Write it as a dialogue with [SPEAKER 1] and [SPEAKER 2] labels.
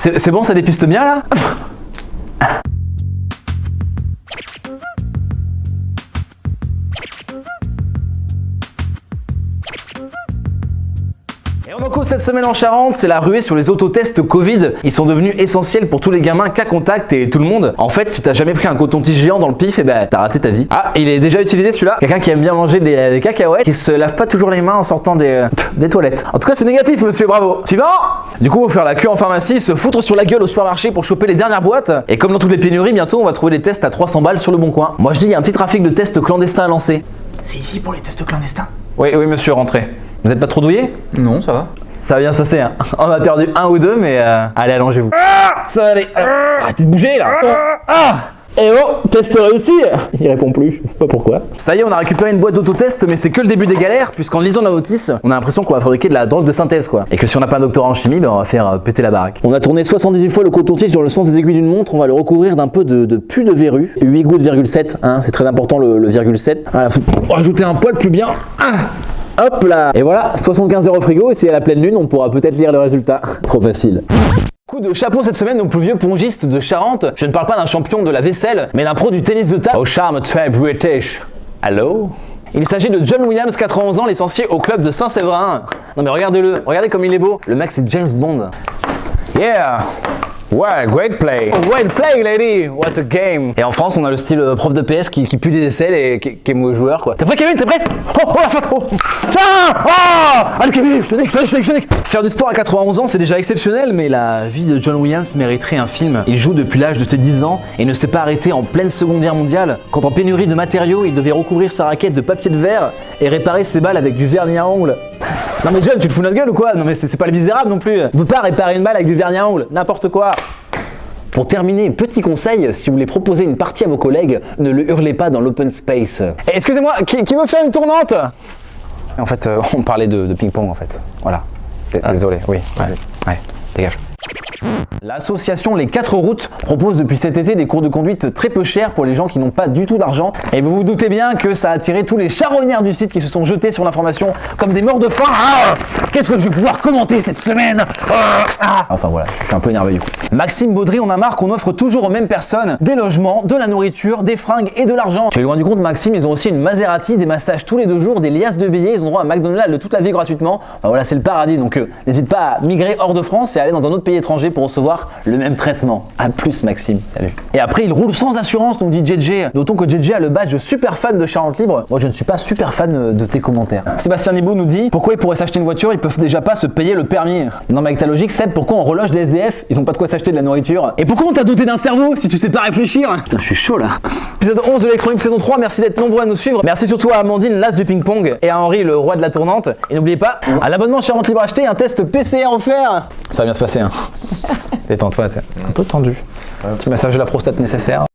[SPEAKER 1] C'est bon, ça dépiste bien là? Et on en cause cette semaine en Charente, c'est la ruée sur les autotests Covid. Ils sont devenus essentiels pour tous les gamins cas contact et tout le monde. En fait, si t'as jamais pris un coton-tige géant dans le pif, et ben t'as raté ta vie. Ah, il est déjà utilisé celui-là. Quelqu'un qui aime bien manger des cacahuètes, qui se lave pas toujours les mains en sortant des toilettes. En tout cas, c'est négatif, monsieur, bravo. Suivant. Du coup, on va faire la queue en pharmacie, se foutre sur la gueule au supermarché pour choper les dernières boîtes. Et comme dans toutes les pénuries, bientôt on va trouver des tests à 300 balles sur le bon coin. Moi je dis, il y a un petit trafic de tests clandestins à lancer.
[SPEAKER 2] C'est ici pour les tests clandestins?
[SPEAKER 1] Oui, monsieur, rentrez. Vous êtes pas trop douillé?
[SPEAKER 2] Non, ça va.
[SPEAKER 1] Ça va bien se passer, hein. On a perdu un ou deux, mais allez, allongez-vous. Ça va aller. Arrêtez de bouger là. Eh oh, test réussi. Il répond plus, je sais pas pourquoi. Ça y est, on a récupéré une boîte d'autotest, mais c'est que le début des galères, puisqu'en lisant la notice, on a l'impression qu'on va fabriquer de la drogue de synthèse, quoi. Et que si on n'a pas un doctorat en chimie, ben on va faire péter la baraque. On a tourné 78 fois le coton-tige dans le sens des aiguilles d'une montre, on va le recouvrir d'un peu de pu de verrue. 8 gouttes, 7, hein, c'est très important le virgule 7. Voilà, faut rajouter un poil plus bien. Hop là. Et voilà, 75 € au frigo, et si à la pleine lune, on pourra peut-être lire le résultat. Trop facile. Coup de chapeau cette semaine au plus vieux pongiste de Charente. Je ne parle pas d'un champion de la vaisselle, mais d'un pro du tennis de table au charme très british. Allô? Il s'agit de John Williams, 91 ans, licencié au club de Saint-Séverin. Non mais regardez-le, regardez comme il est beau. Le mec c'est James Bond.
[SPEAKER 2] Yeah! Ouais, great play!
[SPEAKER 1] Oh, great play, lady! What a game! Et en France, on a le style prof de PS qui pue des aisselles et qui est mauvais joueur, quoi. T'es prêt, Kevin? T'es prêt? Oh, la faute! Oh! Tiens! Oh! Allez, Kevin, je te nique! Faire du sport à 91 ans, c'est déjà exceptionnel, mais la vie de John Williams mériterait un film. Il joue depuis l'âge de ses 10 ans et ne s'est pas arrêté en pleine Seconde Guerre mondiale, quand en pénurie de matériaux, il devait recouvrir sa raquette de papier de verre et réparer ses balles avec du vernis à ongles. Non mais John, tu te fous de notre gueule ou quoi? Non mais c'est pas Les Misérables non plus. On peut pas réparer une balle avec du vernis à ongles, n'importe quoi. Pour terminer, petit conseil, si vous voulez proposer une partie à vos collègues, ne le hurlez pas dans l'open space. Eh, excusez-moi, qui me fait une tournante? En fait, on parlait de ping-pong en fait. Voilà. Désolé, oui. Ouais, dégage. L'association Les 4 routes propose depuis cet été des cours de conduite très peu chers pour les gens qui n'ont pas du tout d'argent. Et vous vous doutez bien que ça a attiré tous les charognards du site qui se sont jetés sur l'information comme des morts de faim. Qu'est-ce que je vais pouvoir commenter cette semaine? Enfin voilà, je suis un peu énervé du coup. Maxime Baudry, on a marre qu'on offre toujours aux mêmes personnes des logements, de la nourriture, des fringues et de l'argent. Tu es loin du compte, Maxime, ils ont aussi une Maserati, des massages tous les 2 jours, des liasses de billets, ils ont droit à McDonald's de toute la vie gratuitement. Enfin, voilà, c'est le paradis, donc n'hésite pas à migrer hors de France et aller dans un autre pays étranger pour recevoir le même traitement. A plus, Maxime, salut. Et après, il roule sans assurance, nous dit JJ. D'autant que JJ a le badge super fan de Charente Libre. Moi, je ne suis pas super fan de tes commentaires. Sébastien Nibou nous dit pourquoi ils pourraient s'acheter une voiture, ils peuvent déjà pas se payer le permis. Non, mais avec ta logique, Seb, pourquoi on reloge des SDF? Ils ont pas de quoi s'acheter de la nourriture. Et pourquoi on t'a doté d'un cerveau si tu sais pas réfléchir? Putain, je suis chaud là. Épisode 11 de l'électronique saison 3, merci d'être nombreux à nous suivre. Merci surtout à Amandine, l'as du ping-pong, et à Henri, le roi de la tournante. Et n'oubliez pas, à l'abonnement Charente Libre acheté, un test PCR offert. Ça va bien se passer, hein. Détends-toi, t'es un peu tendu. Petit massage de la prostate nécessaire.